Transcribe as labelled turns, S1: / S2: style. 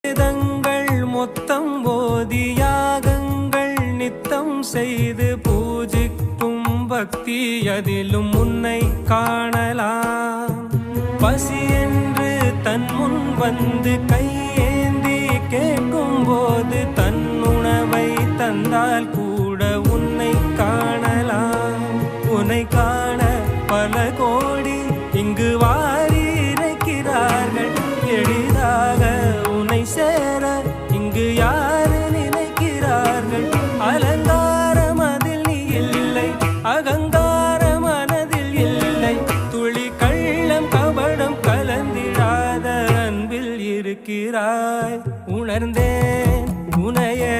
S1: வேதங்கள் மொத்தம் ஓதி யாகங்கள் நித்தம் செய்து பூஜிக்கும் பக்தி அதிலும் உன்னை காணலாம். பசி என்று தன் முன் வந்து கையேந்தி கேட்கும் போது தன் உணவை தந்தால் கூட உன்னை காணலாம். உன்னை காண பல கோடி இங்கு வாரி இறைக்கிறார்கள். எளிதாக உன்னை சேர இங்கு யாரு நினைக்கிறார்கள். அலங்காரம் அதில் நீ இல்லை, அகங்கார மனதில் இல்லை. துளி கள்ளம் கபடம் கலந்திடாத அன்பில் இருக்கிறாய். உணர்ந்தேன் உனையே